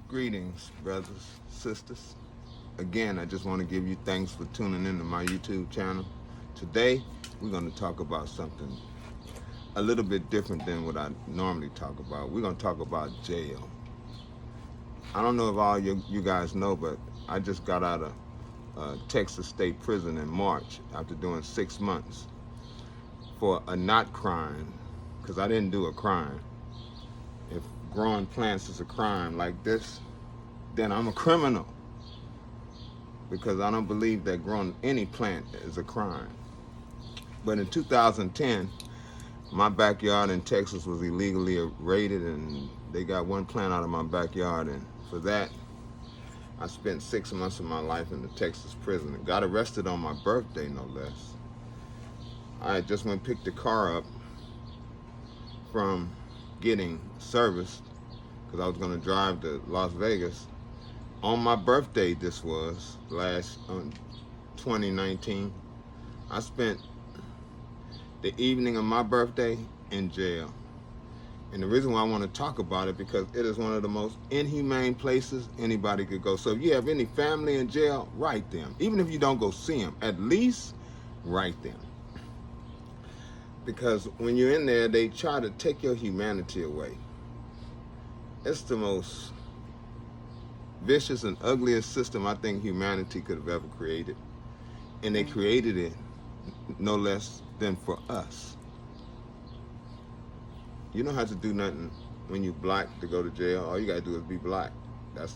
Greetings, brothers, sisters. Again, I just want to give you thanks for tuning into my YouTube channel. Today, we're going to talk about something a little bit different than what I normally talk about. We're going to talk about jail. I don't know if all you guys know, but I just got out of Texas State Prison in March after doing 6 months for a not crime, because I didn't do a crime. If growing plants is a crime like this, then I'm a criminal, because I don't believe that growing any plant is a crime. But in 2010, my backyard in Texas was illegally raided, and they got one plant out of my backyard, and for that, I spent 6 months of my life in the Texas prison and got arrested on my birthday, no less. I just went and picked the car up from getting serviced because I was going to drive to Las Vegas. On my birthday, this was last 2019. I spent the evening of my birthday in jail. And the reason why I want to talk about it, because it is one of the most inhumane places anybody could go. So if you have any family in jail, write them. Even if you don't go see them, at least write them. Because when you're in there, they try to take your humanity away. It's the most vicious and ugliest system I think humanity could have ever created. And they created it no less than for us. You don't have to do nothing when you black to go to jail. All you gotta do is be black. That's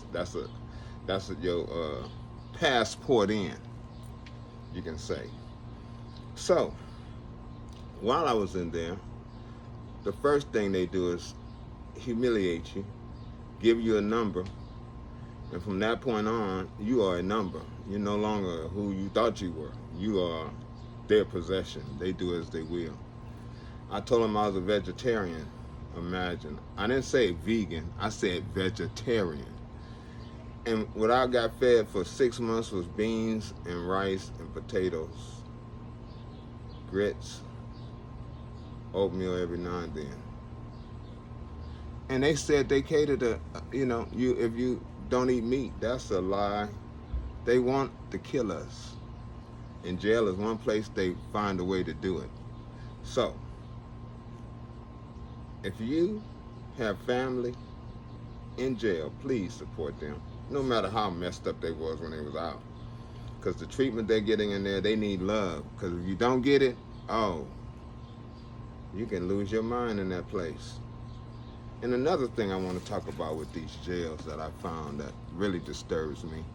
your passport in, you can say. So while I was in there, the first thing they do is humiliate you, give you a number, and from that point on, you are a number. You're no longer who you thought you were. You are their possession. They do as they will. I told them I was a vegetarian. Imagine. I didn't say vegan. I said vegetarian. And what I got fed for 6 months was beans and rice and potatoes, grits, oatmeal every now and then. And they said they cater to, you if you don't eat meat. That's a lie. They want to kill us. And jail is one place they find a way to do it. So, if you have family in jail, please support them, no matter how messed up they was when they was out. Because the treatment they're getting in there, they need love. Because if you don't get it, you can lose your mind in that place. And another thing I want to talk about with these jails that I found that really disturbs me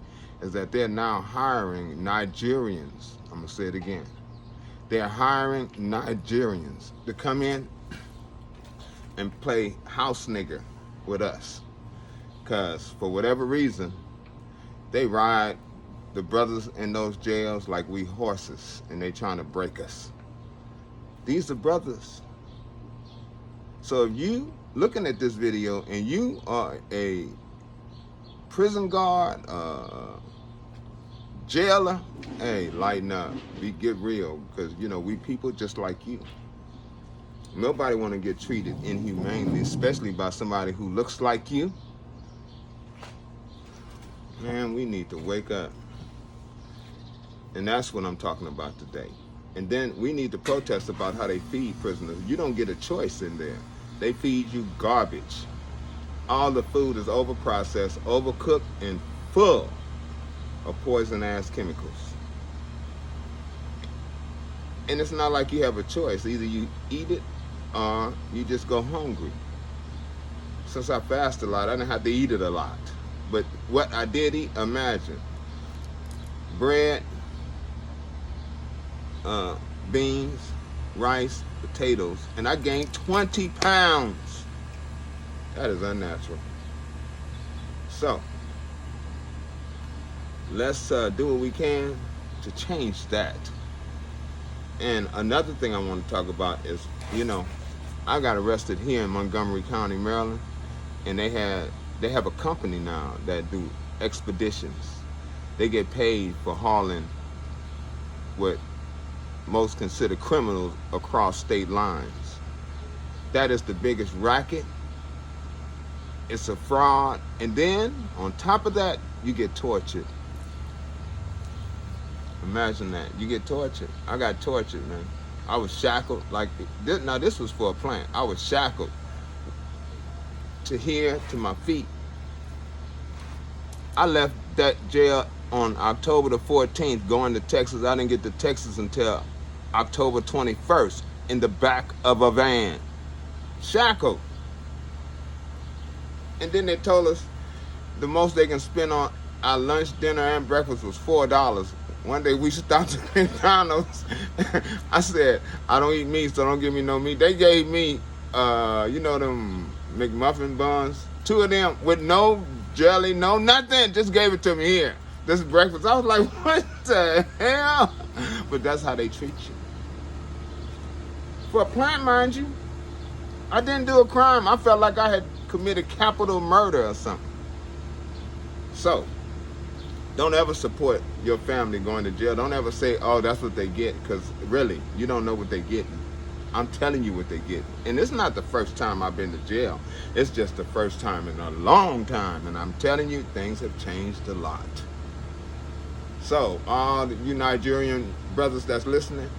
is that they're now hiring Nigerians. I'm going to say it again. They're hiring Nigerians to come in and play house nigger with us. Because for whatever reason, they ride the brothers in those jails like we horses, and they trying to break us. These are brothers. So if you looking at this video and you are a prison guard, jailer, hey, lighten up. Get real, because we people just like you. Nobody want to get treated inhumanely, especially by somebody who looks like you. Man, we need to wake up. And that's what I'm talking about today. And then we need to protest about how they feed prisoners. You don't get a choice in there. They feed you garbage. All the food is overprocessed, overcooked, and full of poison-ass chemicals. And it's not like you have a choice. Either you eat it or you just go hungry. Since I fast a lot, I didn't have to eat it a lot. But what I did eat, imagine. Bread, beans, rice, potatoes, and I gained 20 pounds. That is unnatural. So, let's do what we can to change that. And another thing I want to talk about is, I got arrested here in Montgomery County, Maryland, and they have a company now that do expeditions. They get paid for hauling what most consider criminals across state lines. That is the biggest racket It's a fraud. And then, on top of that, you get tortured. Imagine that. You get tortured. I got tortured, man. I was shackled. Like, now this was for a plant. I was shackled to here, to my feet. I left that jail on October the 14th going to Texas. I didn't get to Texas until October 21st in the back of a van. Shackled. And then they told us the most they can spend on our lunch, dinner, and breakfast was $4. One day we stopped at McDonald's. I said, I don't eat meat, so don't give me no meat. They gave me, them McMuffin buns. 2 of them with no jelly, no nothing. Just gave it to me here. This is breakfast. I was like, what the hell? But that's how they treat you. For a plant, mind you. I didn't do a crime. I felt like I had committed capital murder or something. So, don't ever support your family going to jail. Don't ever say, oh, that's what they get, because really, you don't know what they're getting. I'm telling you what they get. And it's not the first time I've been to jail. It's just the first time in a long time. And I'm telling you, things have changed a lot. So, all you Nigerian brothers that's listening,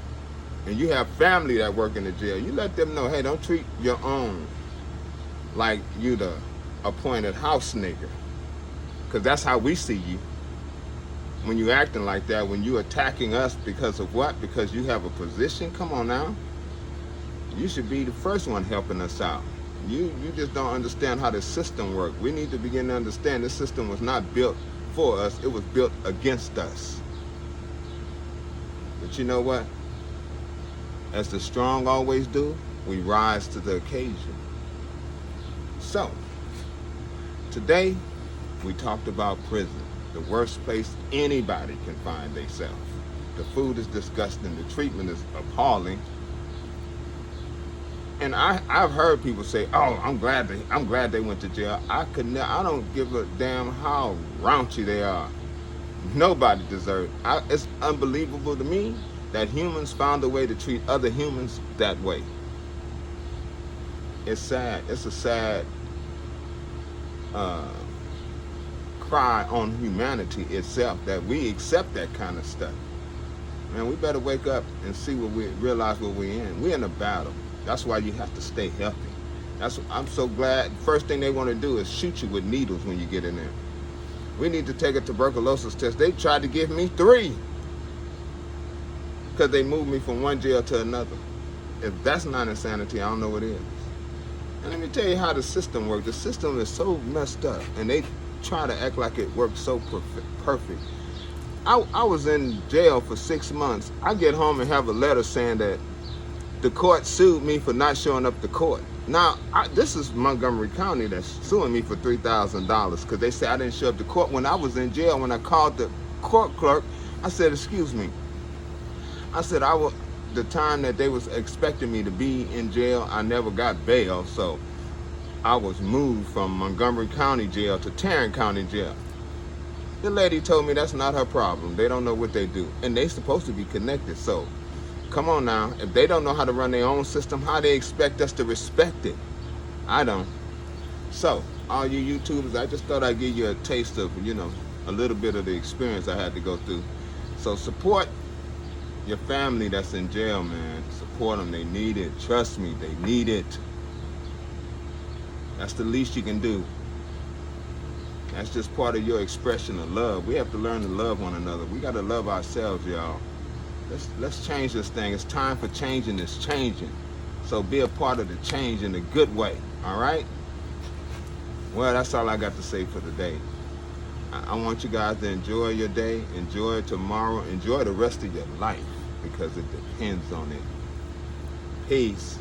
and you have family that work in the jail, you let them know, hey, don't treat your own like you the appointed house nigger. Because that's how we see you. When you acting like that, when you attacking us because of what? Because you have a position? Come on now. You should be the first one helping us out. You just don't understand how the system works. We need to begin to understand this system was not built for us. It was built against us. But you know what? As the strong always do, we rise to the occasion. So, today we talked about prison. The worst place anybody can find themselves. The food is disgusting. The treatment is appalling. And I've heard people say, "Oh, I'm glad they went to jail." I don't give a damn how raunchy they are. Nobody deserves. It's unbelievable to me that humans found a way to treat other humans that way. It's sad. It's a sad cry on humanity itself that we accept that kind of stuff. Man, we better wake up and see realize what we're in. We're in a battle. That's why you have to stay healthy. I'm so glad. First thing they want to do is shoot you with needles when you get in there. We need to take a tuberculosis test. They tried to give me 3 because they moved me from one jail to another. If that's not insanity, I don't know what is. And let me tell you how the system works. The system is so messed up, and they try to act like it works so perfect. I was in jail for 6 months. I get home and have a letter saying that the court sued me for not showing up to court. Now, this is Montgomery County that's suing me for $3,000 because they say I didn't show up to court when I was in jail. When I called the court clerk, I said, excuse me. I said, the time that they was expecting me to be in jail, I never got bail, so I was moved from Montgomery County Jail to Tarrant County Jail. The lady told me that's not her problem. They don't know what they do, and they supposed to be connected. So, come on now. If they don't know how to run their own system, how they expect us to respect it? I don't. So, all you YouTubers, I just thought I'd give you a taste of, a little bit of the experience I had to go through. So, support your family that's in jail, man. Support them. They need it. Trust me, they need it. That's the least you can do. That's just part of your expression of love. We have to learn to love one another. We got to love ourselves, y'all. Let's change this thing. It's time for changing. It's changing. So be a part of the change in a good way. All right? Well, that's all I got to say for today. I want you guys to enjoy your day. Enjoy tomorrow. Enjoy the rest of your life because it depends on it. Peace.